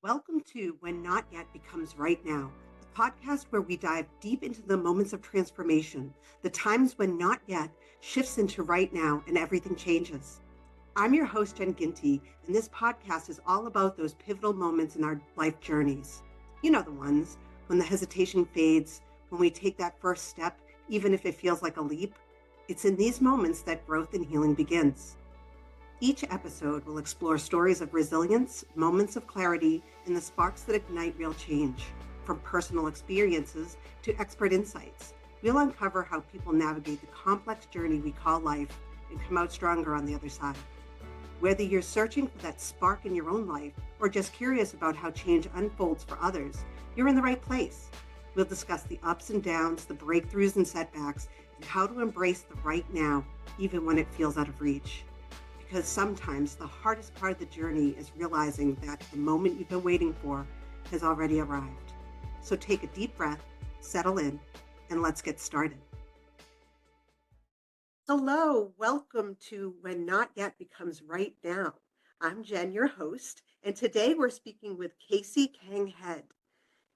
Welcome to When Not Yet Becomes Right Now, the podcast where we dive deep into the moments of transformation, the times when not yet shifts into right now and everything changes. I'm your host, Jen Ginty, and this podcast is all about those pivotal moments in our life journeys. You know the ones when the hesitation fades, when we take that first step, even if it feels like a leap. It's in these moments that growth and healing begins. Each episode will explore stories of resilience, moments of clarity, and the sparks that ignite real change. From personal experiences to expert insights, we'll uncover how people navigate the complex journey we call life and come out stronger on the other side. Whether you're searching for that spark in your own life or just curious about how change unfolds for others, you're in the right place. We'll discuss the ups and downs, the breakthroughs and setbacks, and how to embrace the right now, even when it feels out of reach. Because sometimes the hardest part of the journey is realizing that the moment you've been waiting for has already arrived. So take a deep breath, settle in, and let's get started. Hello, welcome to When Not Yet Becomes Right Now. I'm Jen, your host, and today we're speaking with Casey Kang Head.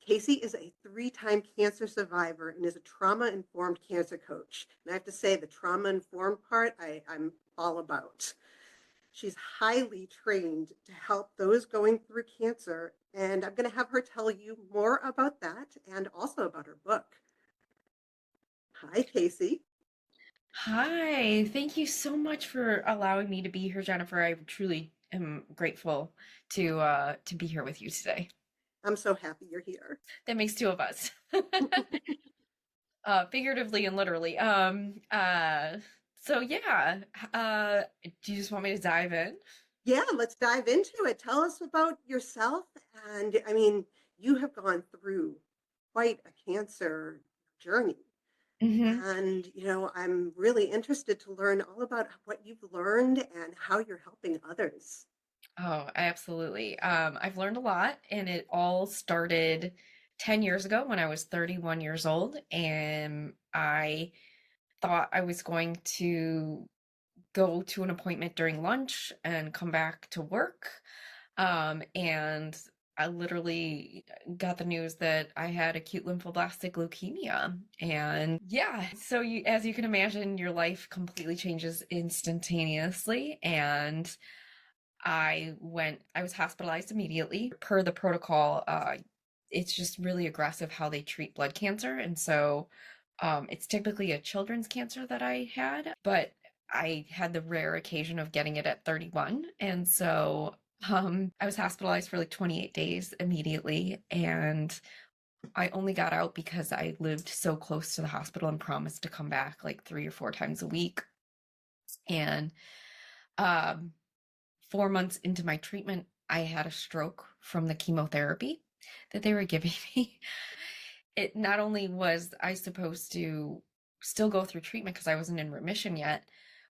Casey is a 3-time cancer survivor and is a trauma-informed cancer coach. And I have to say, the trauma-informed part, I'm all about. She's highly trained to help those going through cancer, and I'm going to have her tell you more about that and also about her book. Hi, Casey. Hi, thank you so much for allowing me to be here, Jennifer. I truly am grateful to be here with you today. I'm so happy you're here. That makes two of us. Figuratively and literally. So yeah, do you just want me to dive in? Yeah, let's dive into it. Tell us about yourself. And I mean, you have gone through quite a cancer journey. Mm-hmm. And, I'm really interested to learn all about what you've learned and how you're helping others. Oh, absolutely. I've learned a lot, and it all started 10 years ago when I was 31 years old, and I thought I was going to go to an appointment during lunch and come back to work. And I literally got the news that I had acute lymphoblastic leukemia. And yeah, so as you can imagine, your life completely changes instantaneously. And I was hospitalized immediately per the protocol. It's just really aggressive how they treat blood cancer. And so it's typically a children's cancer that I had, but I had the rare occasion of getting it at 31. And so I was hospitalized for like 28 days immediately. And I only got out because I lived so close to the hospital and promised to come back like 3 or 4 times a week. And um, 4 months into my treatment, I had a stroke from the chemotherapy that they were giving me. It not only was I supposed to still go through treatment because I wasn't in remission yet,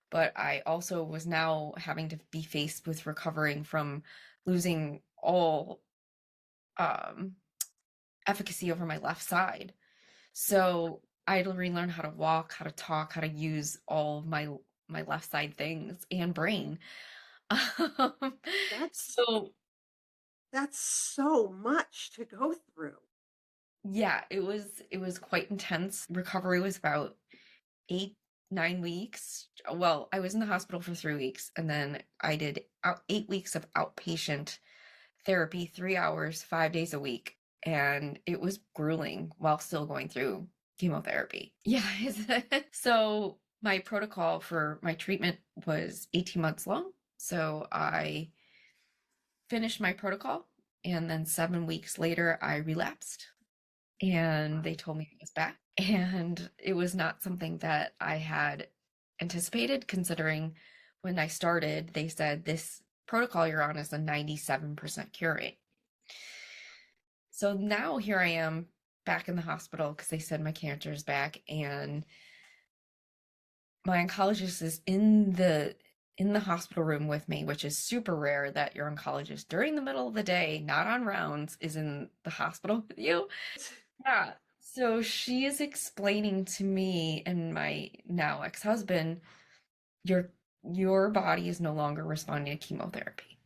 but I also was now having to be faced with recovering from losing all efficacy over my left side. So I had to relearn how to walk, how to talk, how to use all of my left side things and brain. That's So that's so much to go through. yeah, it was quite intense. Recovery was about 8, 9 weeks. Well, I was in the hospital for 3 weeks, and then I did 8 weeks of outpatient therapy, 3 hours, 5 days a week, and it was grueling while still going through chemotherapy. Yeah, so my protocol for my treatment was 18 months long. So I finished my protocol, and then 7 weeks later, I relapsed, and they told me I was back. And it was not something that I had anticipated, considering when I started, they said this protocol you're on is a 97% cure rate. So now here I am back in the hospital because they said my cancer is back, and my oncologist is in the hospital room with me, which is super rare that your oncologist during the middle of the day, not on rounds, is in the hospital with you. Yeah. So she is explaining to me and my now ex-husband, your body is no longer responding to chemotherapy.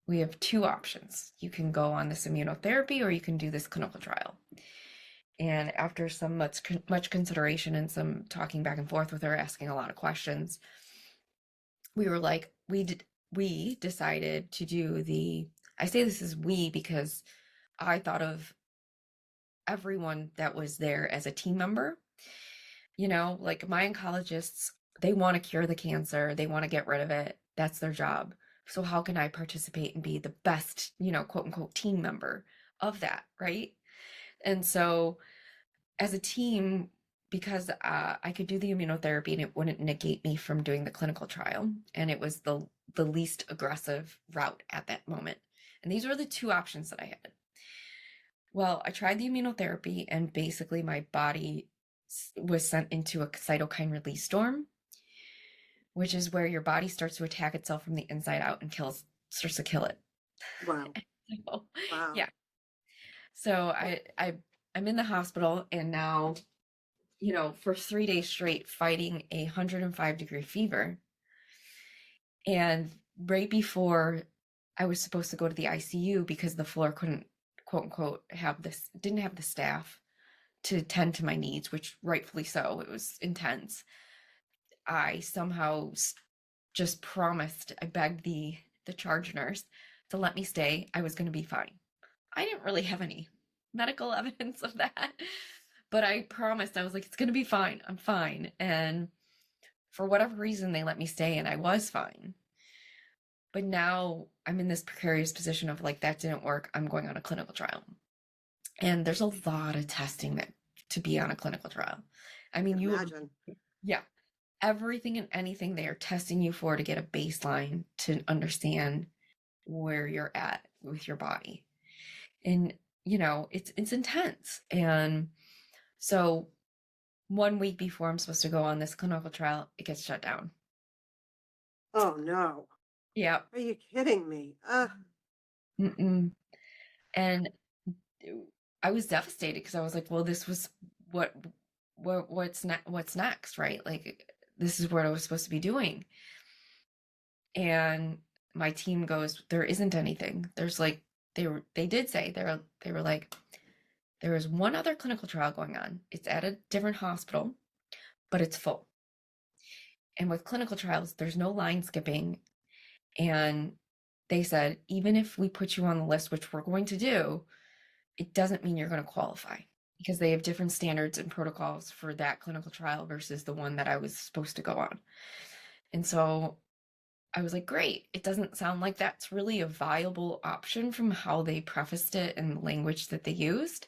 we have two options. You can go on this immunotherapy or you can do this clinical trial. And after some much consideration and some talking back and forth with her, asking a lot of questions, we were like, we decided to do I say this is we because I thought of everyone that was there as a team member. Like my oncologists, they want to cure the cancer, they want to get rid of it. That's their job. So how can I participate and be the best, quote unquote team member of that, right? And so as a team, because I could do the immunotherapy and it wouldn't negate me from doing the clinical trial, and it was the least aggressive route at that moment. And these were the two options that I had. Well, I tried the immunotherapy, and basically my body was sent into a cytokine release storm, which is where your body starts to attack itself from the inside out and starts to kill it. Wow. So, Wow. yeah. So I'm in the hospital, and now, for 3 days straight fighting 105-degree fever. And right before I was supposed to go to the ICU because the floor couldn't, quote unquote, didn't have the staff to tend to my needs, which rightfully so, it was intense. I somehow just promised, I begged the charge nurse to let me stay. I was going to be fine. I didn't really have any medical evidence of that, but I promised. I was like, it's going to be fine. I'm fine. And for whatever reason, they let me stay, and I was fine. But now I'm in this precarious position of like, that didn't work. I'm going on a clinical trial. And there's a lot of testing to be on a clinical trial. I mean, Imagine. Yeah, everything and anything they are testing you for to get a baseline to understand where you're at with your body. And, it's intense. And so 1 week before I'm supposed to go on this clinical trial, it gets shut down. Oh no. Yeah. Are you kidding me? Mm-mm. And I was devastated because I was like, well, this was what's next, right? Like, this is what I was supposed to be doing. And my team goes, there isn't anything. There's like, they did say, they were like, there is one other clinical trial going on. It's at a different hospital, but it's full. And with clinical trials, there's no line skipping. And they said, even if we put you on the list, which we're going to do, it doesn't mean you're going to qualify, because they have different standards and protocols for that clinical trial versus the one that I was supposed to go on. And so I was like, great. It doesn't sound like that's really a viable option from how they prefaced it and the language that they used.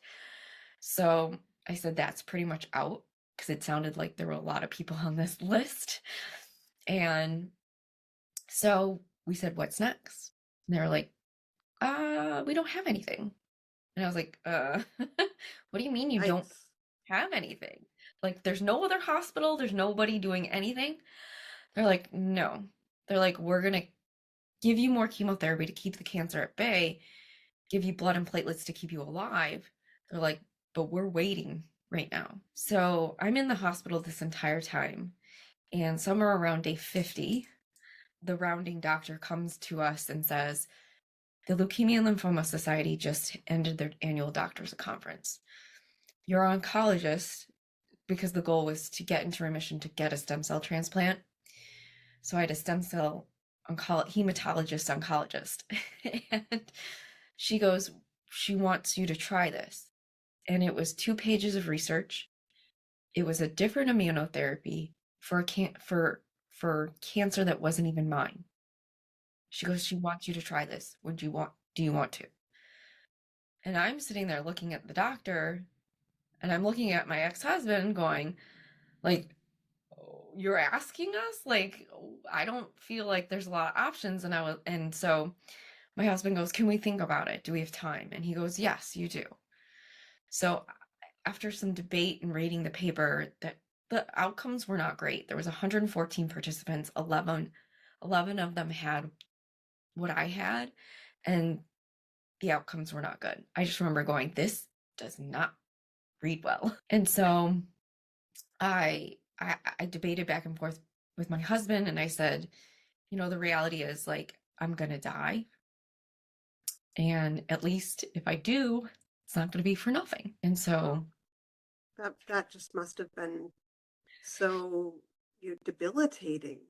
So I said, that's pretty much out, because it sounded like there were a lot of people on this list. And so we said, what's next? And they were like, we don't have anything. And I was like, what do you mean you don't have anything? Like, there's no other hospital, there's nobody doing anything? They're like, no. They're like, we're going to give you more chemotherapy to keep the cancer at bay, give you blood and platelets to keep you alive. They're like, but we're waiting right now. So I'm in the hospital this entire time. And somewhere around day 50, the rounding doctor comes to us and says, the Leukemia and Lymphoma Society just ended their annual doctors conference. Your oncologist, because the goal was to get into remission to get a stem cell transplant. So I had a stem cell hematologist oncologist. And she goes, she wants you to try this. And it was 2 pages of research. It was a different immunotherapy for cancer that wasn't even mine. She goes, she wants you to try this. Do you want to? And I'm sitting there looking at the doctor, and I'm looking at my ex-husband going, like, you're asking us? Like, I don't feel like there's a lot of options. And so my husband goes, can we think about it? Do we have time? And he goes, yes, you do. So after some debate and reading the paper, that the outcomes were not great. There was 114 participants, 11 of them had what I had, and the outcomes were not good. I just remember going, this does not read well. And so I debated back and forth with my husband, and I said, the reality is, like, I'm going to die. And at least if I do, it's not going to be for nothing. And so, That just must have been so debilitating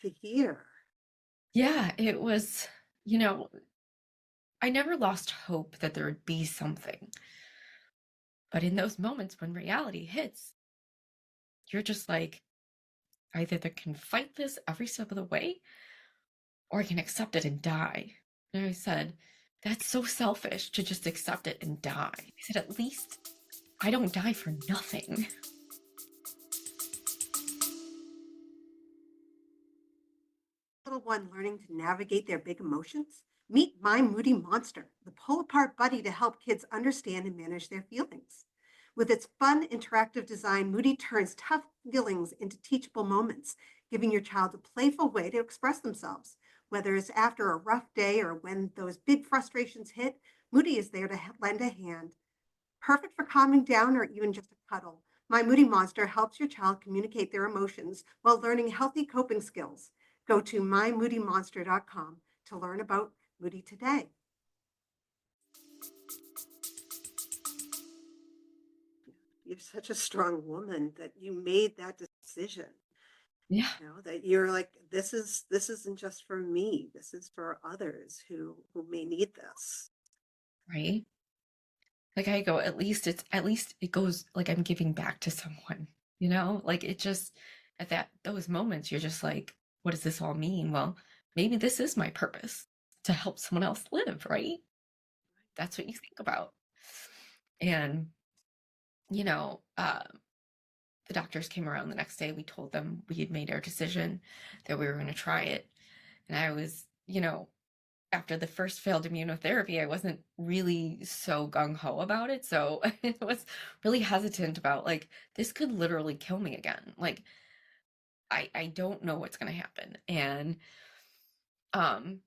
to hear. yeah, it was, you know, I never lost hope that there would be something. But in those moments when reality hits, you're just like, I either can fight this every step of the way or I can accept it and die. And I said, that's so selfish to just accept it and die. I said, at least I don't die for nothing. Little one learning to navigate their big emotions? Meet My Moody Monster, the pull apart buddy to help kids understand and manage their feelings. With its fun, interactive design, Moody turns tough feelings into teachable moments, giving your child a playful way to express themselves. Whether it's after a rough day or when those big frustrations hit, Moody is there to lend a hand. Perfect for calming down or even just a cuddle. My Moody Monster helps your child communicate their emotions while learning healthy coping skills. Go to mymoodymonster.com to learn about Moody today. You're such a strong woman that you made that decision. Yeah, That you're like, this isn't just for me. This is for others who may need this. right. Like I go, at least it goes like I'm giving back to someone, like it just at those moments, you're just like, what does this all mean? Well, maybe this is my purpose to help someone else live, right? That's what you think about. And, you know, uh, the doctors came around the next day. We told them we had made our decision that we were going to try it. And I was, after the first failed immunotherapy, I wasn't really so gung ho about it. So I was really hesitant about like, this could literally kill me again. Like, I don't know what's going to happen. Um,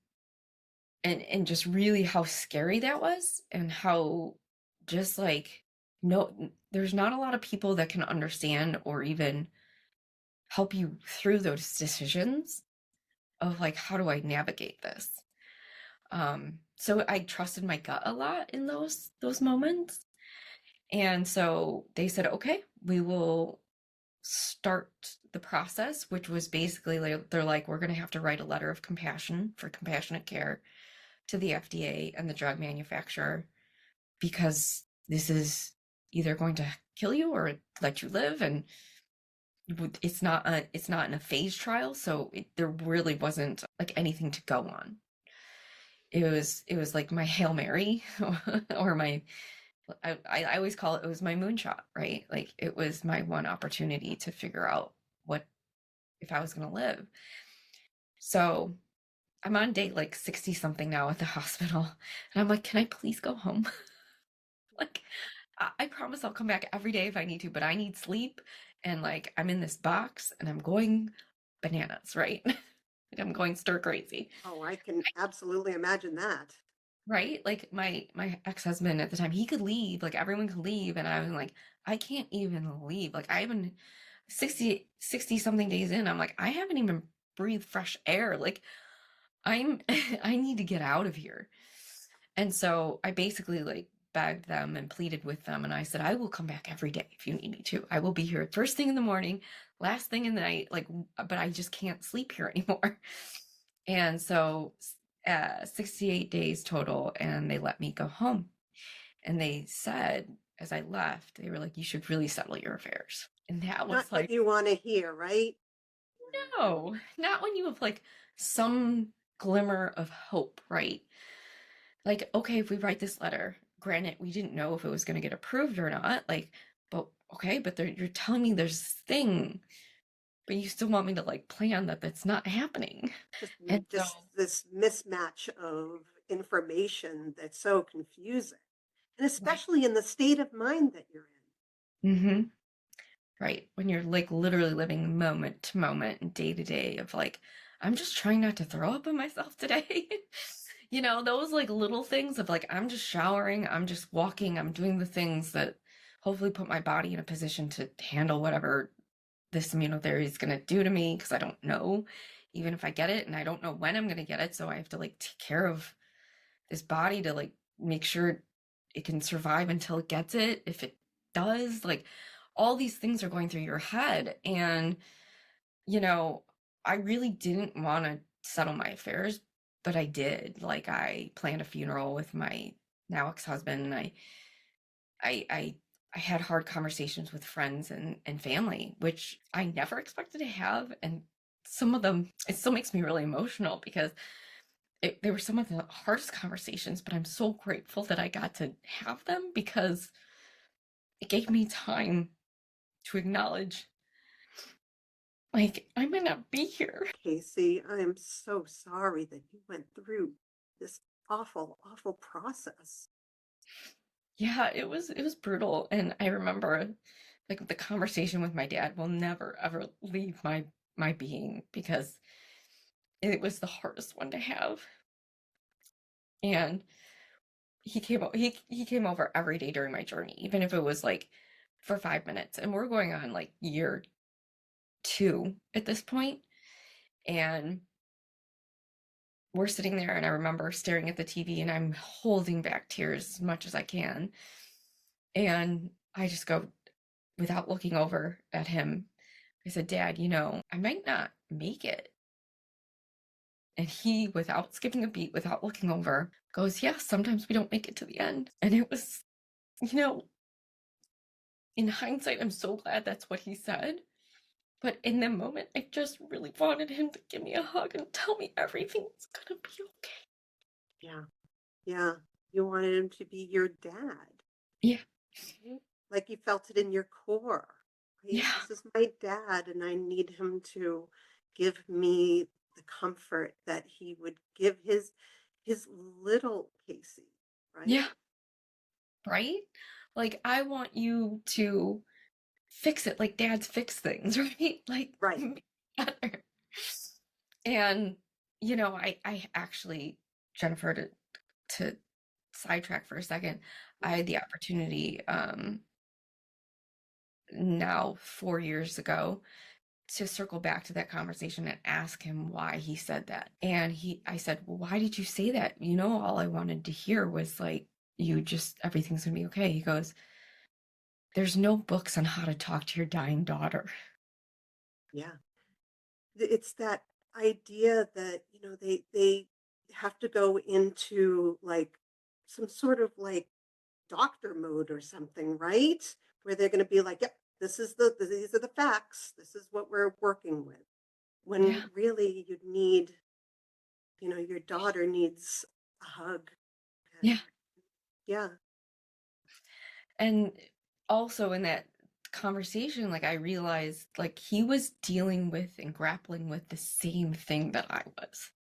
and just really how scary that was and how just like, no, there's not a lot of people that can understand or even help you through those decisions of like, how do I navigate this? So I trusted my gut a lot in those moments. And so they said, okay, we will start the process, which was basically like, they're like, we're going to have to write a letter of compassion for compassionate care to the FDA and the drug manufacturer because this is either going to kill you or let you live. And it's not in a phase trial, so there really wasn't like anything to go on. It was like my Hail Mary or my I always call it was my moonshot, right? Like it was my one opportunity to figure out what if I was going to live. So I'm on day like 60 something now at the hospital. And I'm like, can I please go home? Like, I promise I'll come back every day if I need to, but I need sleep. And like, I'm in this box and I'm going bananas, right? Like I'm going stir crazy. Oh, I can absolutely imagine that. Right? Like my ex-husband at the time, he could leave, like everyone could leave. And I was like, I can't even leave. Like I haven't 60 something days in. I'm like, I haven't even breathed fresh air. Like I'm I need to get out of here. And so I basically like begged them and pleaded with them. And I said, I will come back every day if you need me to. I will be here first thing in the morning, last thing in the night, like, but I just can't sleep here anymore. And so 68 days total, and they let me go home. And they said, as I left, they were like, you should really settle your affairs. And that Not was what like, you want to hear, right? no, not when you have like some glimmer of hope, right? Like, okay, if we write this letter, granted, we didn't know if it was going to get approved or not. Like, but okay, but you're telling me there's this thing, but you still want me to like plan that that's not happening. Just And so, just this mismatch of information that's so confusing. And right. especially in the state of mind that you're Mm-hmm. Right. When you're like literally living moment to moment and day to day of like, I'm just trying not to throw up on myself today. Those like little things of like, I'm just showering, I'm just walking, I'm doing the things that hopefully put my body in a position to handle whatever this immunotherapy is going to do to me because I don't know, even if I get it and I don't know when I'm going to get it. So I have to like take care of this body to like make sure it can survive until it gets it. If it does, like all these things are going through your head. And, you know, I really didn't want to settle my affairs, but I did. Like I planned a funeral with my now ex-husband, and I I I had hard conversations with friends and family, which I never expected to have. And some of them, it still makes me really emotional because they were some of the hardest conversations, but I'm so grateful that I got to have them because it gave me time to acknowledge, like, I might not be here. Casey, I am so sorry that you went through this awful, awful process. Yeah, it was brutal. And I remember like the conversation with my dad will never ever leave my being because it was the hardest one to have. And he came over every day during my journey, even if it was like for 5 minutes. And we're going on like year two at this point. And we're sitting there, and I remember staring at the TV, and I'm holding back tears as much as I can. And I just go, without looking over at him, I said, Dad, I might not make it. And he, without skipping a beat, without looking over, goes, yeah, sometimes we don't make it to the end. And it was, you know, in hindsight, I'm so glad that's what he said. But in the moment, I just really wanted him to give me a hug and tell me everything's gonna be okay. Yeah. Yeah. You wanted him to be your dad. Yeah. Right? Like you felt it in your core. Right? Yeah. This is my dad, and I need him to give me the comfort that he would give his little Casey, right? Yeah. Right? Like, I want you to fix it like dads fix things, right? Like, Right. be better. And, I actually, Jennifer, to sidetrack for a second, I had the opportunity now 4 years ago to circle back to that conversation and ask him why he said that. And I said, well, why did you say that? All I wanted to hear was like, everything's gonna be okay. He goes, there's no books on how to talk to your dying daughter. Yeah. It's that idea that, they have to go into like some sort of like doctor mode or something, right? Where they're going to be like, yep, these are the facts. This is what we're working with. When Yeah. really you need, your daughter needs a hug. And Yeah. yeah, And also in that conversation, like I realized like he was dealing with and grappling with the same thing that I was.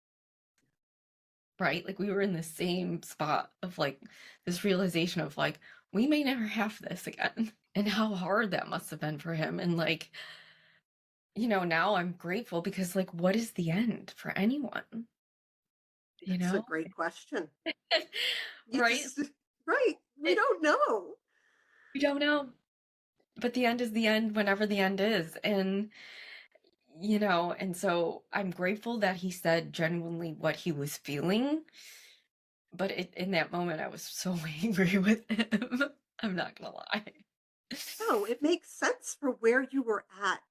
Right? Like we were in the same spot of like this realization of like, we may never have this again. And how hard that must have been for him. And like, now I'm grateful because like, what is the end for anyone? You that's a know? great question. You Right? just, right. We It, don't know. we don't know. But the end is the end whenever the end is. And so I'm grateful that he said genuinely what he was feeling. But in that moment, I was so angry with him. I'm not gonna lie. No, it makes sense for where you were at,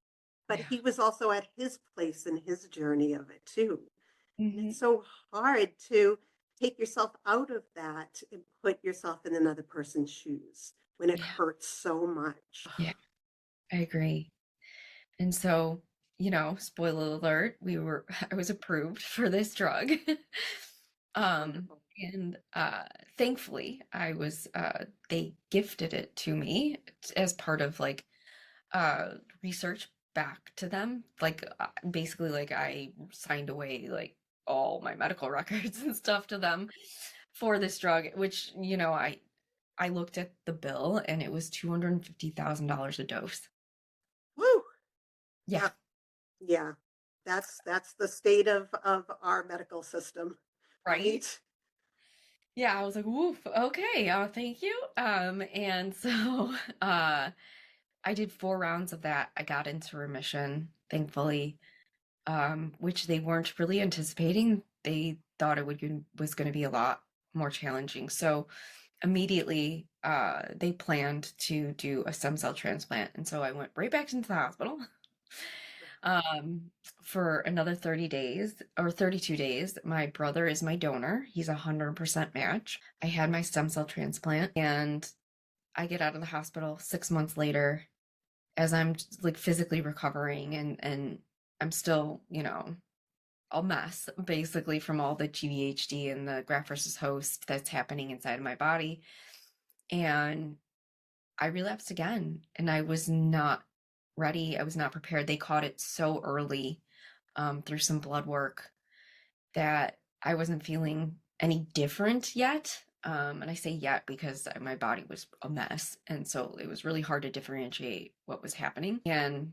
but Yeah. he was also at his place in his journey of it too. And Hmm. it's so hard to take yourself out of that and put yourself in another person's shoes when it Yeah. hurts so much. Yeah. I agree. And so, spoiler alert, I was approved for this drug. um, Wonderful. and thankfully they gifted it to me as part of like research back to them. Like basically like I signed away like all my medical records and stuff to them for this drug, which, I looked at the bill and it was $250,000 a dose. Woo! Yeah. Yep. Yeah. That's the state of our medical system, Right? right? Yeah, I was like, woof, okay, thank you. And so I did 4 rounds of that. I got into remission, thankfully, which they weren't really anticipating. They thought was going to be a lot more challenging. So immediately they planned to do a stem cell transplant. And so I went right back into the hospital um, for another 30 days or 32 days. My brother is my donor. He's 100% match. I had my stem cell transplant and I get out of the hospital 6 months later as I'm like physically recovering and I'm still, a mess basically from all the GVHD and the graft versus host that's happening inside of my body. And I relapsed again and I was not ready. I was not prepared. They caught it so early through some blood work that I wasn't feeling any different yet. And I say yet because my body was a mess. And so it was really hard to differentiate what was happening. And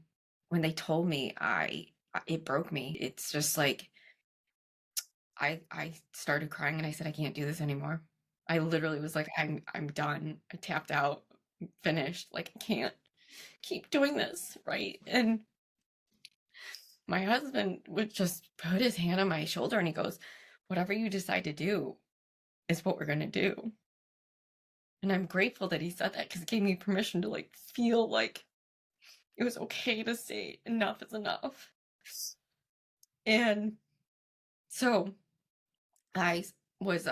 when they told me, it broke me. It's just like, I started crying and I said, I can't do this anymore. I literally was like, I'm done. I tapped out, finished. Like, I can't keep doing this, right? And my husband would just put his hand on my shoulder and he goes, whatever you decide to do is what we're going to do. And I'm grateful that he said that because it gave me permission to like feel like it was okay to say enough is enough. And so I was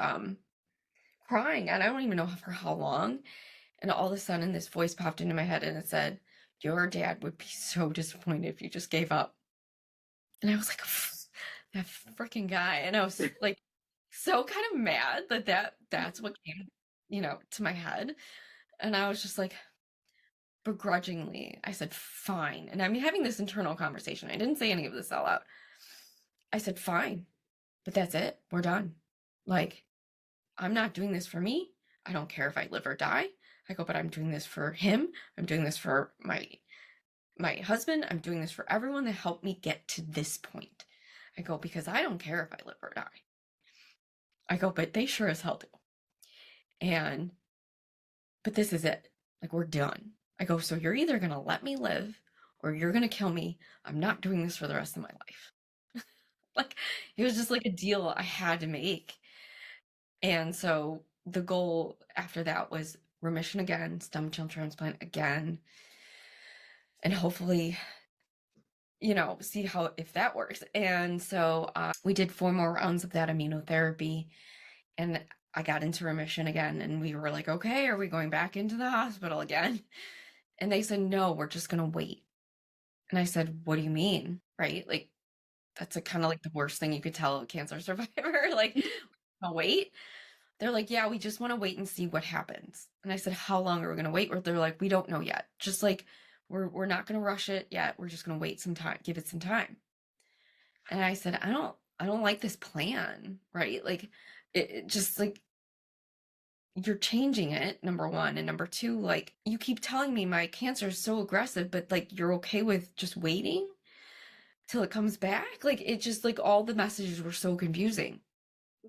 crying and I don't even know for how long. And all of a sudden this voice popped into my head and it said, your dad would be so disappointed if you just gave up. And I was like, that freaking guy. And I was like so kind of mad that's what came, to my head. And I was just like, begrudgingly, I said, fine. And I'm having this internal conversation. I didn't say any of this out loud. I said, fine, but that's it. We're done. Like, I'm not doing this for me. I don't care if I live or die. I go, but I'm doing this for him. I'm doing this for my husband. I'm doing this for everyone that helped me get to this point. I go, because I don't care if I live or die. I go, but they sure as hell do. But this is it. Like, we're done. I go, so you're either going to let me live or you're going to kill me. I'm not doing this for the rest of my life. Like, it was just like a deal I had to make. And so the goal after that was remission again, stem cell transplant again, and hopefully, see if that works. And so we did 4 more rounds of that immunotherapy and I got into remission again. And we were like, okay, are we going back into the hospital again? And they said, no, we're just going to wait. And I said, what do you mean? Right? Like, that's kind of like the worst thing you could tell a cancer survivor. Like, I'll wait. They're like, yeah, we just want to wait and see what happens. And I said, how long are we going to wait? Or they're like, we don't know yet. Just like, we're not going to rush it yet. We're just going to wait some time, give it some time. And I said, I don't like this plan, right? Like, it just like, you're changing it, number one. And number two, like, you keep telling me my cancer is so aggressive, but like, you're okay with just waiting till it comes back? Like, it just like all the messages were so confusing.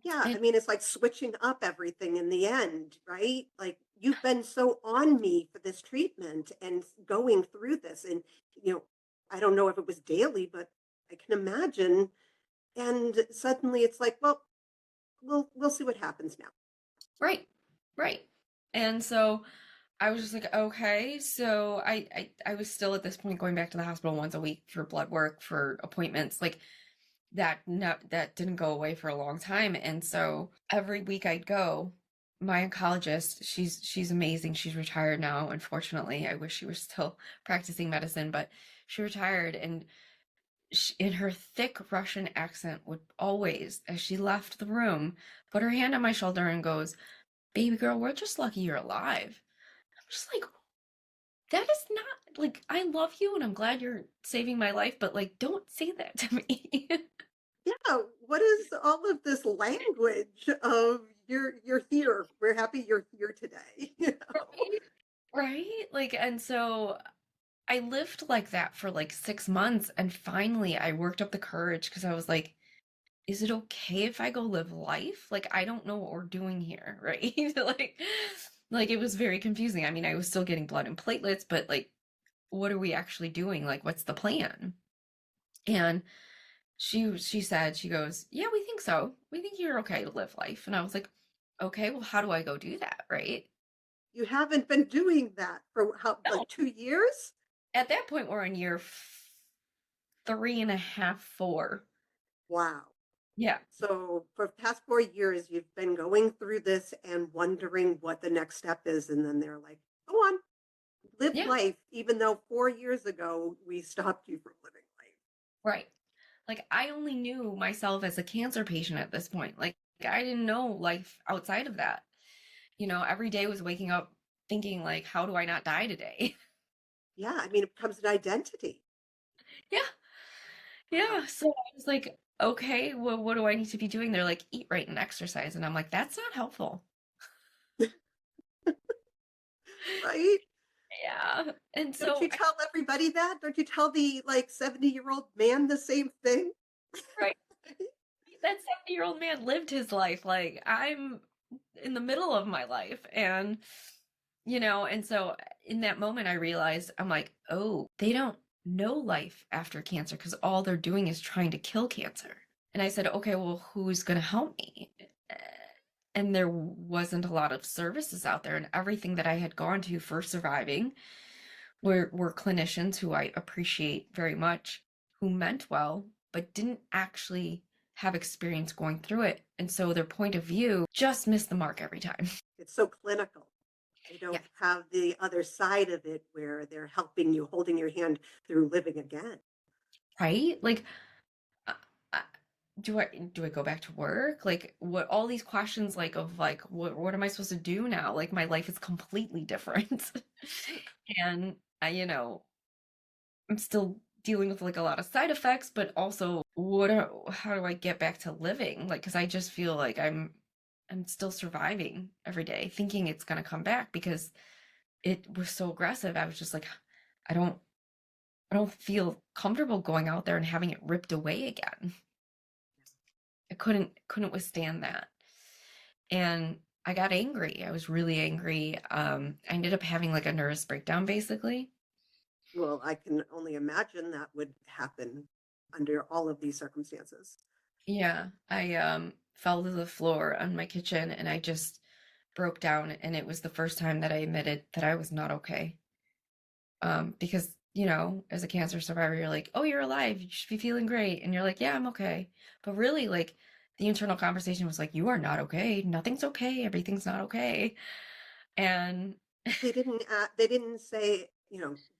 Yeah, I And mean, it's like switching up everything in the end, right? Like you've been so on me for this treatment and going through this, and you know, I don't know if it was daily, but I can imagine. And suddenly it's like, well, we'll see what happens now. right, right. And so I was just like, okay. So I was still at this point going back to the hospital once a week for blood work, for appointments. Like, that didn't go away for a long time. And so every week I'd go. My oncologist, she's amazing. She's retired now, unfortunately. I wish she was still practicing medicine, but she retired. And she, in her thick Russian accent, would always, as she left the room, put her hand on my shoulder and goes, baby girl, we're just lucky you're alive. I'm just like, that is not, like, I love you and I'm glad you're saving my life, but like, don't say that to me. Yeah, what is all of this language of you're here? We're happy you're here today. Right? Right? Like, and so I lived like that for like 6 months. And finally, I worked up the courage because I was like, is it okay if I go live life? Like, I don't know what we're doing here, right? like it was very confusing. I mean, I was still getting blood and platelets, but like, what are we actually doing? Like, what's the plan? And she said, she goes, yeah, we think so. We think you're okay to live life. And I was like, okay, well, how do I go do that, right? You haven't been doing that for how, No. like 2 years? At that point, we're in year three and a half, four. Wow. Yeah. So for the past 4 years, you've been going through this and wondering what the next step is. And then they're like, go on, live Yeah. life, even though 4 years ago we stopped you from living life. Right. Like, I only knew myself as a cancer patient at this point. Like, I didn't know life outside of that. Every day was waking up thinking, like, how do I not die today? Yeah, I mean, it becomes an identity. Yeah. Wow. Yeah. So I was like, okay, well, what do I need to be doing? They're like, eat right and exercise. And I'm like, that's not helpful. Right? Yeah. And Don't so, you tell everybody that? Don't you tell the like 70-year-old man the same thing? right, that 70-year-old man lived his life. Like, I'm in the middle of my life. And so in that moment, I realized, I'm like, oh, they don't know life after cancer because all they're doing is trying to kill cancer. And I said, okay, well, who's going to help me? And there wasn't a lot of services out there. And everything that I had gone to for surviving were clinicians who I appreciate very much, who meant well, but didn't actually have experience going through it. And so their point of view just missed the mark every time. It's so clinical. They Yeah. don't have the other side of it where they're helping you, holding your hand through living again. Right? Like, uh, uh, do I go back to work? Like, what, all these questions, like, of like, what am I supposed to do now? Like, my life is completely different. Right. And I'm still dealing with like a lot of side effects, but also how do I get back to living? Like, because I just feel like I'm still surviving every day, thinking it's gonna come back because it was so aggressive. I was just like, I don't I don't feel comfortable going out there and having it ripped away again. I couldn't withstand that. And I got angry. I was really angry. I ended up having like a nervous breakdown basically. Well, I can only imagine that would happen under all of these circumstances. Yeah, I fell to the floor on my kitchen and I just broke down, and it was the first time that I admitted that I was not okay. Because, as a cancer survivor, you're like, "Oh, you're alive. You should be feeling great." And you're like, "Yeah, I'm okay." But really, like, the internal conversation was like, "You are not okay. Nothing's okay. Everything's not okay." And They didn't say,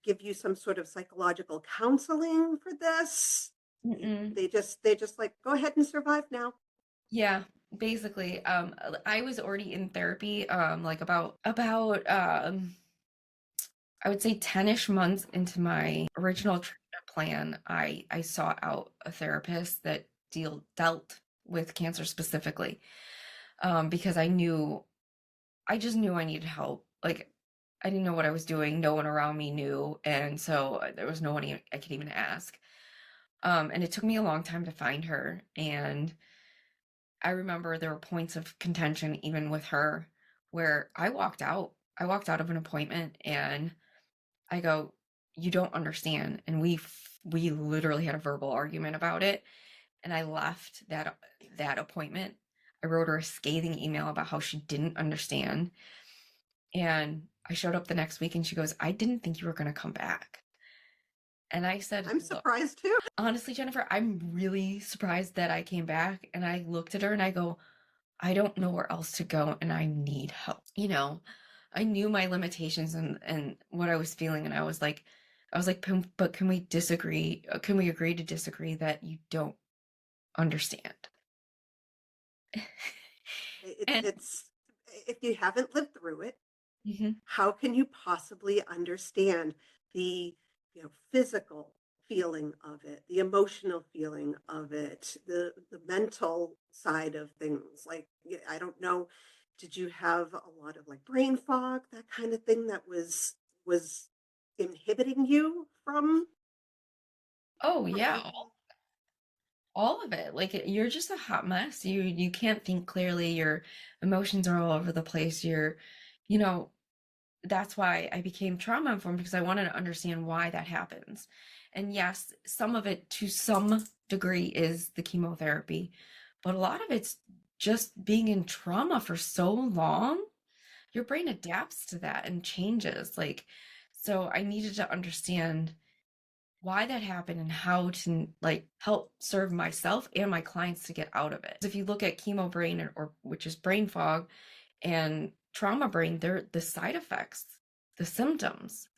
give you some sort of psychological counseling for this. mm-mm. They just like, go ahead and survive now. Yeah, basically, I was already in therapy, like about I would say 10-ish months into my original treatment plan. I sought out a therapist that dealt with cancer specifically, because I just knew I needed help. Like, I didn't know what I was doing. No one around me knew, and so there was no one I could even ask. And it took me a long time to find her, and I remember there were points of contention even with her where I walked out. I walked out of an appointment and I go, "You don't understand." And we literally had a verbal argument about it. And I left that appointment. I wrote her a scathing email about how she didn't understand. And I showed up the next week and she goes, "I didn't think you were going to come back." And I said, I'm "Look, surprised too. honestly, Jennifer, I'm really surprised that I came back." And I looked at her and I go, "I don't know where else to go and I need help." I knew my limitations and what I was feeling, and I was like, but can we disagree? Can we agree to disagree that you don't understand?" It's And it's if you haven't lived through it, mhm. how can you possibly understand the physical feeling of it, the emotional feeling of it, the mental side of things? Like, I don't know, did you have a lot of like brain fog, that kind of thing that was inhibiting you Oh from yeah, making? all of it. Like, you're just a hot mess. You can't think clearly. Your emotions are all over the place. You know, that's why I became trauma informed, because I wanted to understand why that happens. And yes, some of it to some degree is the chemotherapy, but a lot of it's just being in trauma for so long, your brain adapts to that and changes. Like, so I needed to understand why that happened and how to like help serve myself and my clients to get out of it. If you look at chemo brain or which is brain fog and trauma brain, they're the side effects, the symptoms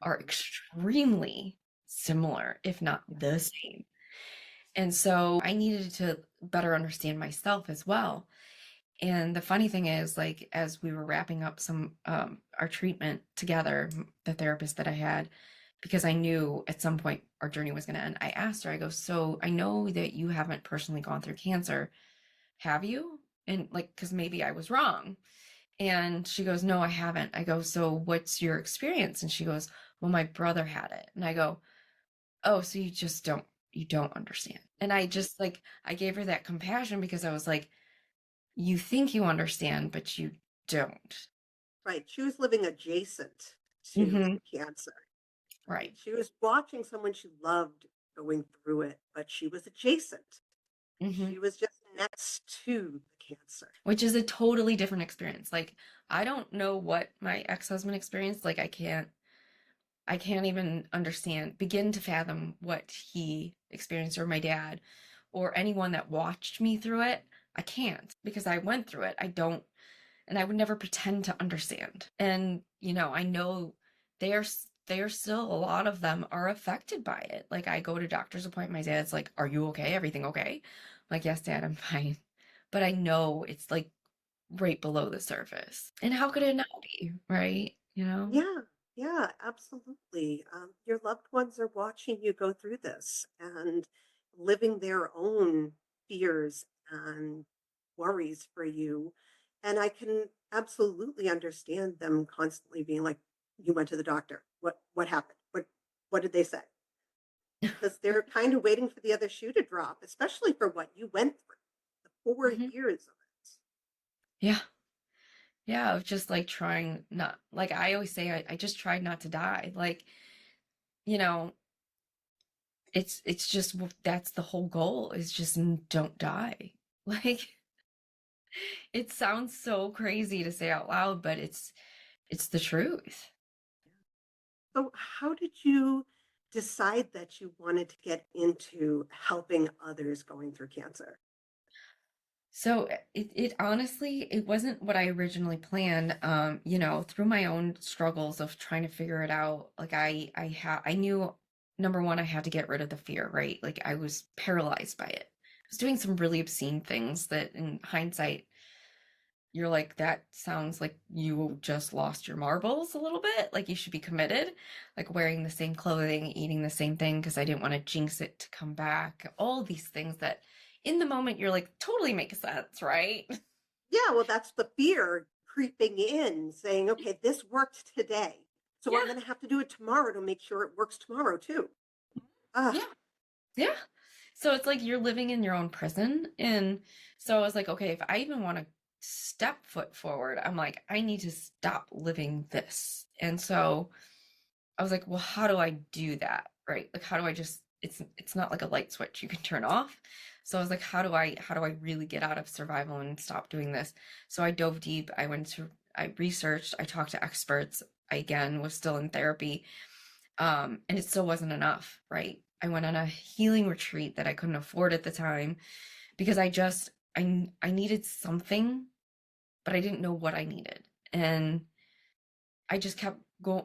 are extremely similar, if not the same. And so I needed to better understand myself as well. And the funny thing is, like, as we were wrapping up some our treatment together, the therapist that I had, because I knew at some point our journey was going to end, I asked her, I go, so I know that you haven't personally gone through cancer, have you? And like, because maybe I was wrong. And she goes, no, I haven't. I go, so what's your experience? And she goes, well, my brother had it. And I go, oh, so you don't understand. And I just like, I gave her that compassion because I was like, you think you understand, but you don't. Right. She was living adjacent to Hmm. the cancer. Right. She was watching someone she loved going through it, but she was adjacent. Hmm. She was just next to the cancer. Which is a totally different experience. Like, I don't know what my ex-husband experienced. Like, I can't even begin to fathom what he experienced, or my dad, or anyone that watched me through it. I can't because I went through it. I don't, and I would never pretend to understand. And, I know they are, they are still, a lot of them are affected by it. Like, I go to doctor's appointment, my dad's like, are you okay? Everything okay? I'm like, yes, Dad, I'm fine. But I know it's like right below the surface. And how could it not be, right? Yeah, yeah, absolutely. Your loved ones are watching you go through this and living their own fears and worries for you. And I can absolutely understand them constantly being like, "You went to the doctor. What happened? What did they say?" Because they're kind of waiting for the other shoe to drop, especially for what you went through, the 4 Hmm. years of it. Yeah. Yeah. Of just like trying not, like I always say, I just tried not to die. Like, you know, it's just, that's the whole goal, is just don't die. Like, it sounds so crazy to say out loud, but it's the truth. So, how did you decide that you wanted to get into helping others going through cancer? So it honestly, it wasn't what I originally planned. Through my own struggles of trying to figure it out, like I knew, number one, I had to get rid of the fear, right? Like, I was paralyzed by it. I was doing some really obscene things that in hindsight, you're like, that sounds like you just lost your marbles a little bit. Like, you should be committed, like wearing the same clothing, eating the same thing, because I didn't want to jinx it to come back. All these things that in the moment you're like, totally makes sense, right? Yeah, well, that's the fear creeping in, saying, okay, this worked today. So I'm Yeah. going to have to do it tomorrow to make sure it works tomorrow, too. Ah, Yeah. Yeah. So it's like you're living in your own prison. And so I was like, okay, if I even want to step foot forward, I'm like, I need to stop living this. And so I was like, well, how do I do that? Right? Like, how do I just, it's not like a light switch you can turn off. So I was like, how do I really get out of survival and stop doing this? So I dove deep. I researched, I talked to experts. I again was still in therapy. And it still wasn't enough, right? I went on a healing retreat that I couldn't afford at the time because I needed something, but I didn't know what I needed. And I just kept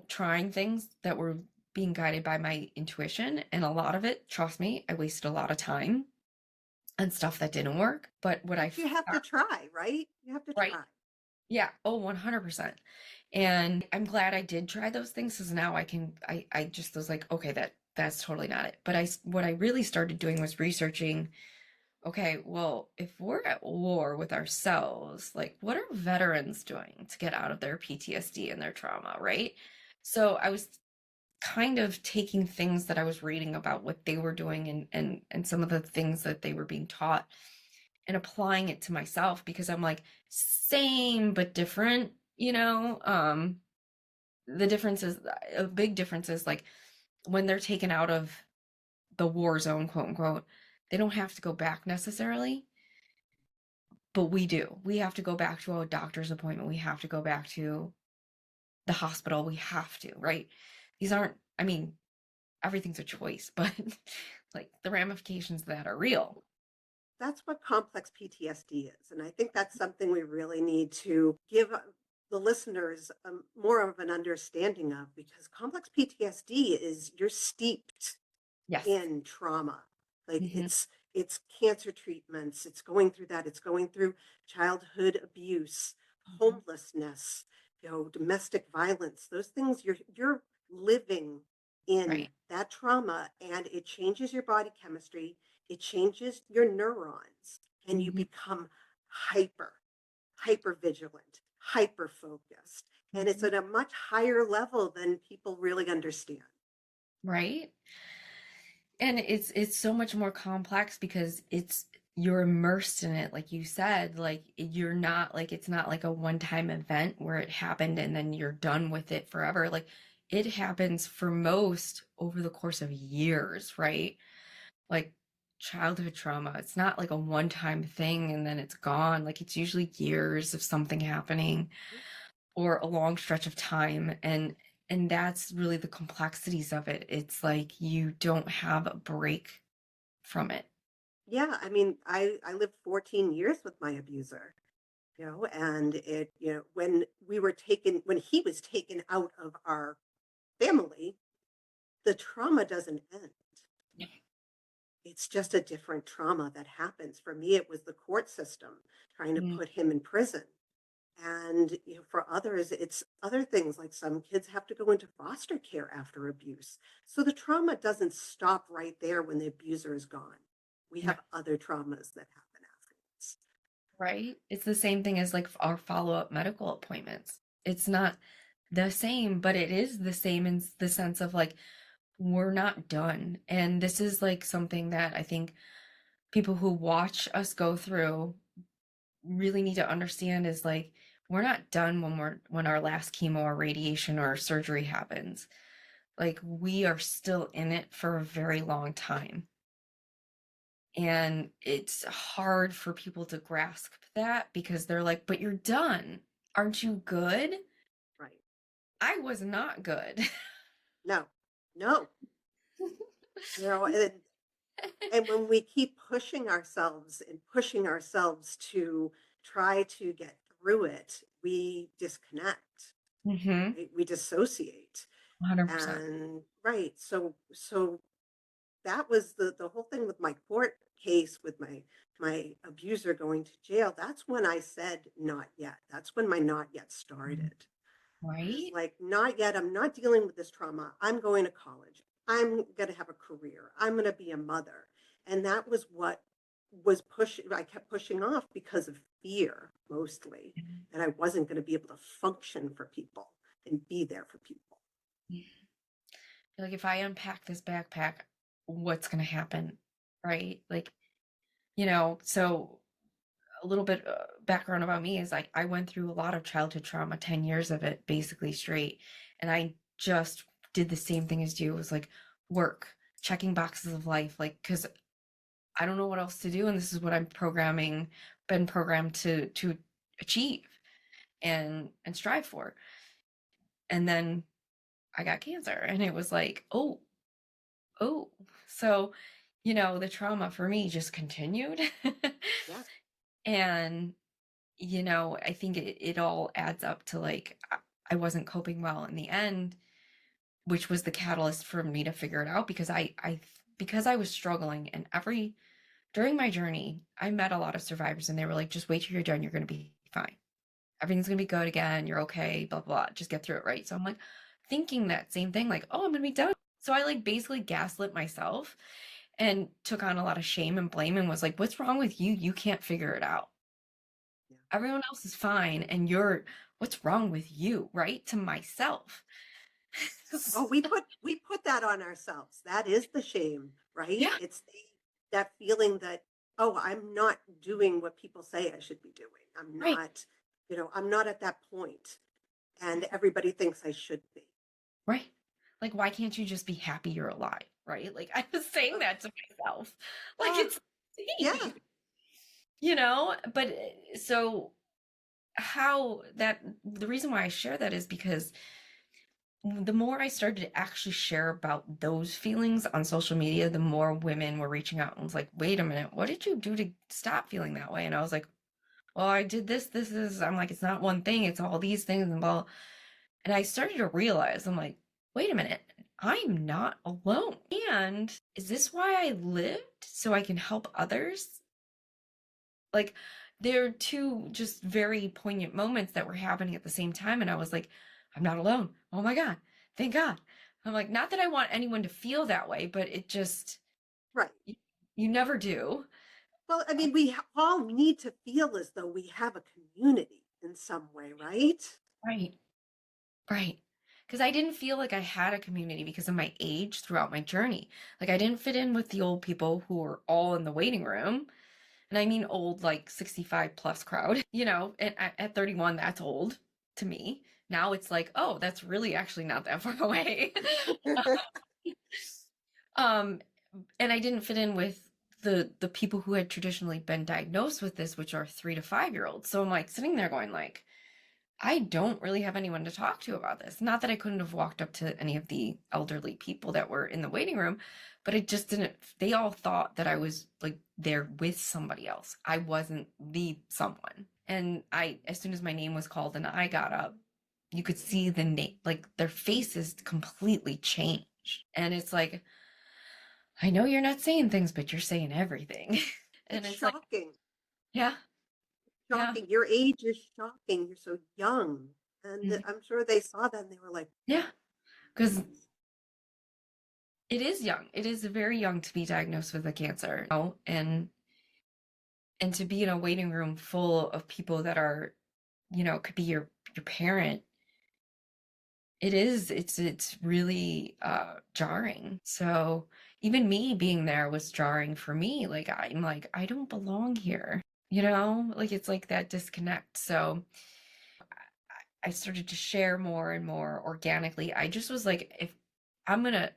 trying things that were being guided by my intuition. And a lot of it, trust me, I wasted a lot of time on stuff that didn't work. But what I but you have to found, try, right? You have to right? try. Yeah. Oh, 100%. And I'm glad I did try those things, because now I just was like, okay, that's totally not it. But what I really started doing was researching, okay, well, if we're at war with ourselves, like, what are veterans doing to get out of their PTSD and their trauma, right? So I was kind of taking things that I was reading about what they were doing, and some of the things that they were being taught, and applying it to myself, because I'm like, same but different, the difference is, a big difference is, like, when they're taken out of the war zone, quote unquote, they don't have to go back necessarily, but we do. We have to go back to a doctor's appointment. We have to go back to the hospital. We have to, right? These aren't, I mean, everything's a choice, but like the ramifications of that are real. That's what complex PTSD is. And I think that's something we really need to give the listeners more of an understanding of, because complex PTSD is you're steeped Yes. in trauma. Like Hmm. it's cancer treatments, it's going through that, it's going through childhood abuse, Hmm. homelessness, domestic violence. Those things you're living in Right. that trauma, and it changes your body chemistry, it changes your neurons, and you Hmm. become hyper vigilant, hyper focused. And it's Hmm. at a much higher level than people really understand. Right. And it's so much more complex because you're immersed in it, like you said. Like you're not like it's not like a one-time event where it happened and then you're done with it forever. Like it happens for most over the course of years, right? Like childhood trauma, it's not like a one-time thing and then it's gone. Like it's usually years of something happening or a long stretch of time, and that's really the complexities of it. It's like you don't have a break from it. Yeah, I mean, I lived 14 years with my abuser, and when he was taken out of our family, the trauma doesn't end. It's just a different trauma that happens. For me, it was the court system trying to Mm. put him in prison. And for others, it's other things, like some kids have to go into foster care after abuse. So the trauma doesn't stop right there when the abuser is gone. We No, have other traumas that happen afterwards. right? It's the same thing as like our follow-up medical appointments. It's not the same, but it is the same in the sense of like we're not done. And this is like something that I think people who watch us go through really need to understand is like we're not done when our last chemo or radiation or surgery happens. Like we are still in it for a very long time. And it's hard for people to grasp that because they're like, but you're done. Aren't you good? Right. I was not good. No, no, and when we keep pushing ourselves to try to get through it, we disconnect, Mm-hmm. right? We dissociate. 100%. And right, so that was the whole thing with my court case with my abuser going to jail. That's when I said not yet. That's when my not yet started. I was Right? like, not yet. I'm not dealing with this trauma. I'm going to college. I'm going to have a career. I'm going to be a mother. And that was what was pushing. I kept pushing off because of fear, mostly, that I wasn't going to be able to function for people and be there for people. Like if I unpack this backpack, what's going to happen? Right? Like, so a little bit background about me is like I went through a lot of childhood trauma, 10 years of it basically straight. And I just did the same thing as you. It was like work, checking boxes of life, like because I don't know what else to do. And this is what been programmed to achieve and strive for. And then I got cancer and it was like, oh. So, the trauma for me just continued. Yeah. And I think it all adds up to like I wasn't coping well in the end, which was the catalyst for me to figure it out because because I was struggling and during my journey, I met a lot of survivors and they were like, just wait till you're done, you're gonna be fine. Everything's gonna be good again, you're okay, blah blah, just get through it, right? So I'm like thinking that same thing, like, oh, I'm gonna be done. So I like basically gaslit myself and took on a lot of shame and blame and was like, what's wrong with you? You can't figure it out. Yeah. Everyone else is fine and what's wrong with you, right? To myself. Oh, we put that on ourselves. That is the shame, right? Yeah, It's that feeling that, oh, I'm not doing what people say I should be doing. right, I'm not at that point, and everybody thinks I should be. right. Like, why can't you just be happy you're alive, right? Like, I was saying Uh, that to myself. Like, uh, it's yeah, insane. but so how that the reason why I share that is because the more I started to actually share about those feelings on social media, the more women were reaching out and was like, wait a minute, what did you do to stop feeling that way? And I was like, well, I did I'm like, it's not one thing, it's all these things and blah. And I started to realize, I'm like, wait a minute, I'm not alone. And is this why I lived? So I can help others? Like, there are two just very poignant moments that were happening at the same time. And I was like, I'm not alone. Oh my God. Thank God. I'm like, not that I want anyone to feel that way, but it just, Right. you never do. Well, I mean, we all need to feel as though we have a community in some way, right? Right. Right. Because I didn't feel like I had a community because of my age throughout my journey. Like, I didn't fit in with the old people who were all in the waiting room. And I mean old, like 65 plus crowd, and at 31, that's old to me. Now it's like, oh, that's really actually not that far away. um, and I didn't fit in with the people who had traditionally been diagnosed with this, which are 3 to 5 year olds. So I'm like sitting there going like, I don't really have anyone to talk to about this. Not that I couldn't have walked up to any of the elderly people that were in the waiting room, but it just didn't, they all thought that I was like there with somebody else. I wasn't the someone. And as soon as my name was called and I got up, you could see the name, like their faces completely changed. And it's like, I know you're not saying things, but you're saying everything. And It's it's like, shocking. yeah, yeah, Shocking. Your age is shocking. You're so young. And mhm, I'm sure they saw that and they were like, yeah. Because it is young. It is very young to be diagnosed with a cancer, and to be in a waiting room full of people that are, could be your parent. It's really jarring. So even me being there was jarring for me. Like I'm like, I don't belong here. Like it's like that disconnect. So I started to share more and more organically. I just was like, if I'm gonna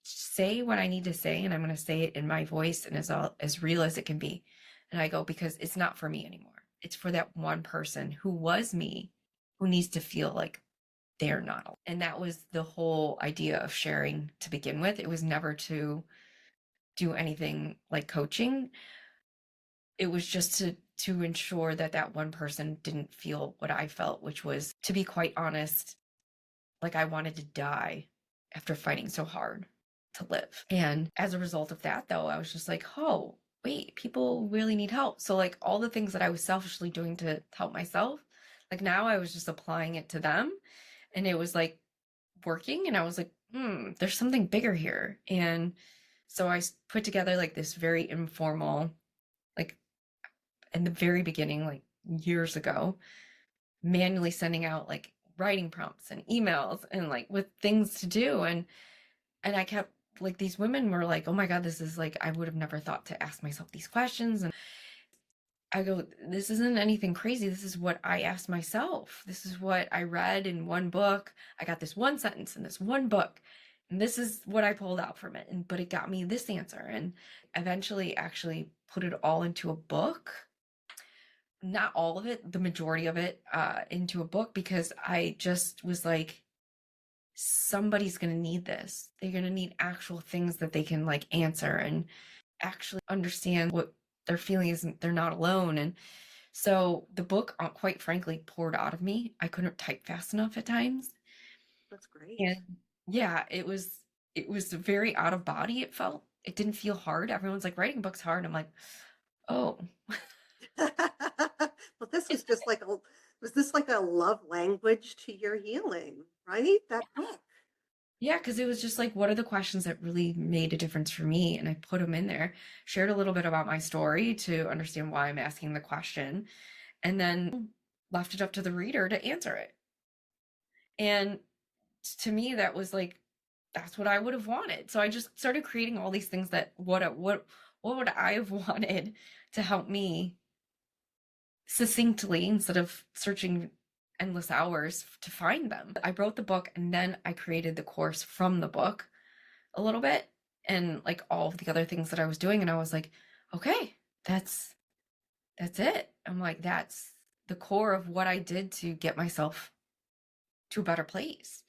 say what I need to say, and I'm gonna say it in my voice and as real as it can be. And I go, because it's not for me anymore. It's for that one person who was me, who needs to feel like they're not alone. And that was the whole idea of sharing to begin with. It was never to do anything like coaching. It was just to ensure that that one person didn't feel what I felt, which was, to be quite honest, like I wanted to die after fighting so hard to live. And as a result of that, though, I was just like, oh, wait, people really need help. So, like, all the things that I was selfishly doing to help myself, like now I was just applying it to them, and it was like working. And I was like, there's something bigger here. And so I put together like this very informal, like in the very beginning, like years ago, manually sending out like writing prompts and emails and like with things to do. And I kept, like, these women were like, oh my God, this is like, I would have never thought to ask myself these questions. And I go, this isn't anything crazy. This is what I asked myself. This is what I read in one book. I got this one sentence in this one book, and this is what I pulled out from it. But it got me this answer, and eventually actually put it all into a book. Not all of it, the majority of it, into a book, because I just was like, somebody's going to need this. They're going to need actual things that they can like answer and actually understand what they're feeling is they're not alone. And so the book, quite frankly, poured out of me. I couldn't type fast enough at times. that's great. And yeah, it was very out of body. It felt, it didn't feel hard. Everyone's like, writing books hard. I'm like, oh, Well, this was it's just like was this like a love language to your healing, right? That book. Yeah, because it was just like, what are the questions that really made a difference for me? And I put them in there, shared a little bit about my story to understand why I'm asking the question, and then left it up to the reader to answer it. And to me, that was like, that's what I would have wanted. So I just started creating all these things that what would I have wanted to help me succinctly instead of searching endless hours to find them. I wrote the book and then I created the course from the book a little bit, and like all of the other things that I was doing. And I was like, okay, that's that's it. I'm like, that's the core of what I did to get myself to a better place.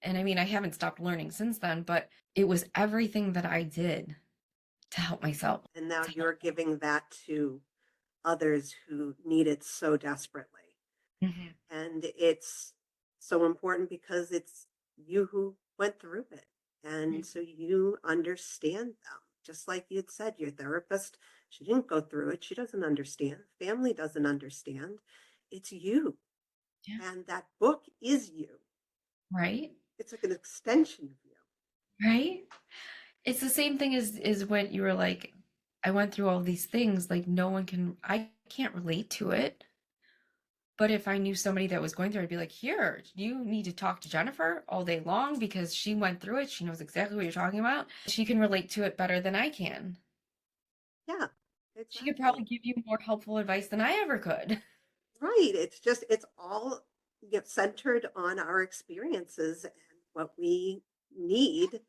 And I mean, I haven't stopped learning since then, but it was everything that I did to help myself. And now To you're giving that to others who need it so desperately. Mhm. And it's so important because it's you who went through it. And so you understand them. Just like you'd said, your therapist, she didn't go through it. She doesn't understand. Family doesn't understand. It's you. Yeah. And that book is you. Right? It's like an extension of you. Right? It's the same thing as when you were like, I went through all these things, like no one can, I can't relate to it. But if I knew somebody that was going through it, I'd be like, here, you need to talk to Jennifer all day long because she went through it. She knows exactly what you're talking about. She can relate to it better than I can. Yeah, She could probably exactly. give you more helpful advice than I ever could. Right. It's all centered on our experiences and what we need,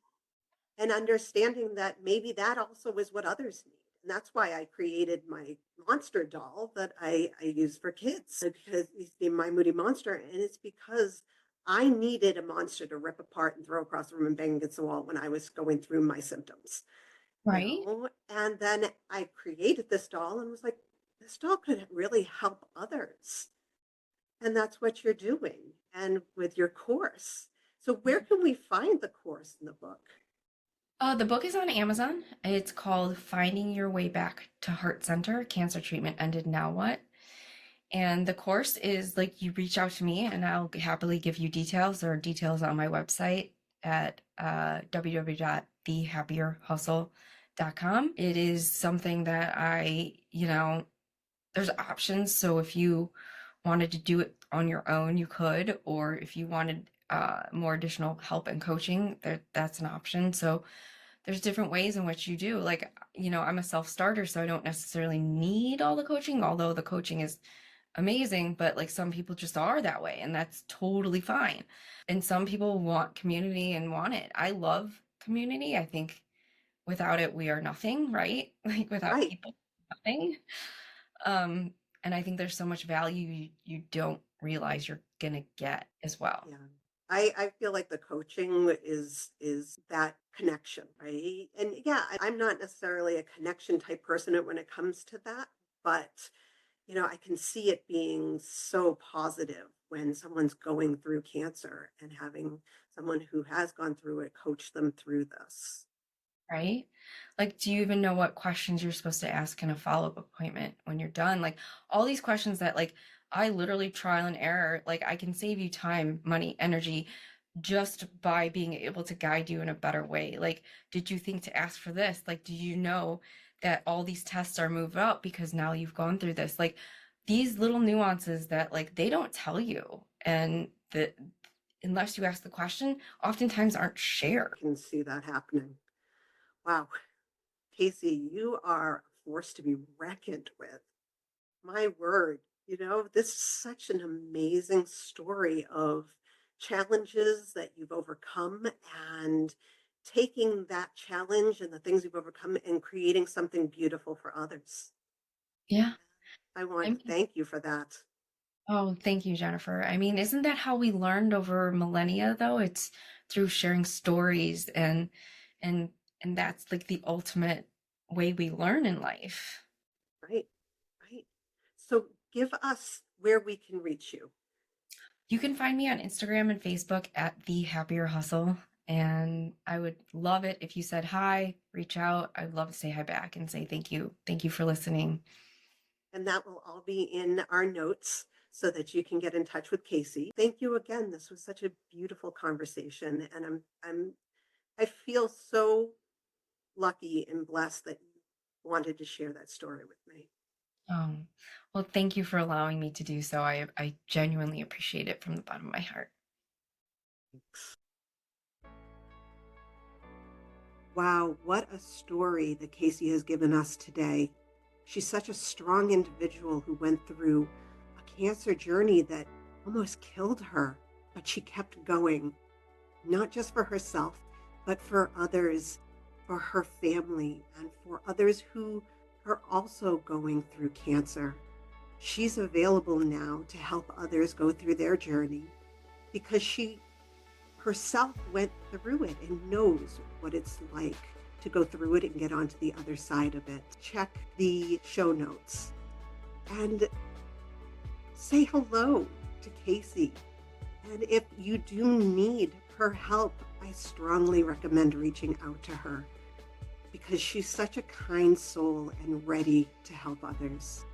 and understanding that maybe that also is what others need. And that's why I created my monster doll that I use for kids, because he's named My Moody Monster. And it's because I needed a monster to rip apart and throw across the room and bang against the wall when I was going through my symptoms, Right? And then I created this doll and was like, this doll could really help others. And that's what you're doing. And with your course. So where can we find the course in the book? The book is on Amazon. It's called Finding Your Way Back to Heart Center. Cancer Treatment Ended, Now What? And the course is like you reach out to me and I'll happily give you details. There are details on my website at www.thehappierhustle.com. It is something that there's options. So if you wanted to do it on your own, you could, or if you wanted more additional help and coaching, that's an option. So there's different ways in which you do. Like, I'm a self-starter, so I don't necessarily need all the coaching, although the coaching is amazing, but like some people just are that way, and that's totally fine. And some people want community and want it. I love community. I think without it, we are nothing, right? Like without Right. people, nothing. Um, and I think there's so much value you don't realize you're gonna get as well. Yeah. I feel like the coaching is that connection, right? And yeah, I'm not necessarily a connection type person when it comes to that, but I can see it being so positive when someone's going through cancer and having someone who has gone through it coach them through this. Right? Like, do you even know what questions you're supposed to ask in a follow-up appointment when you're done? Like, all these questions that, like, I literally trial and error, like, I can save you time, money, energy just by being able to guide you in a better way. Like, did you think to ask for this? Like, do you know that all these tests are moved up because now you've gone through this? Like, these little nuances that, like, they don't tell you. And that unless you ask the question, oftentimes aren't shared. I can see that happening. Wow. Casey, you are a force to be reckoned with. My word, this is such an amazing story of challenges that you've overcome, and taking that challenge and the things you've overcome and creating something beautiful for others. Yeah. I want I to mean, thank you for that. oh, thank you, Jennifer. I mean, isn't that how we learned over millennia, though? It's through sharing stories and and that's like the ultimate way we learn in life. Right, right. So give us where we can reach you. You can find me on Instagram and Facebook at The Happier Hustle. And I would love it if you said hi, reach out. I'd love to say hi back and say thank you. Thank you for listening. And that will all be in our notes so that you can get in touch with Casey. Thank you again. This was such a beautiful conversation, and I feel so lucky and blessed that you wanted to share that story with me. Oh, well, thank you for allowing me to do so. I genuinely appreciate it from the bottom of my heart. Thanks. Wow, what a story that Casey has given us today. She's such a strong individual who went through a cancer journey that almost killed her, but she kept going, not just for herself, but for others, for her family, and for others who are also going through cancer. She's available now to help others go through their journey because she herself went through it and knows what it's like to go through it and get onto the other side of it. Check the show notes and say hello to Casey. And if you do need her help, I strongly recommend reaching out to her because she's such a kind soul and ready to help others.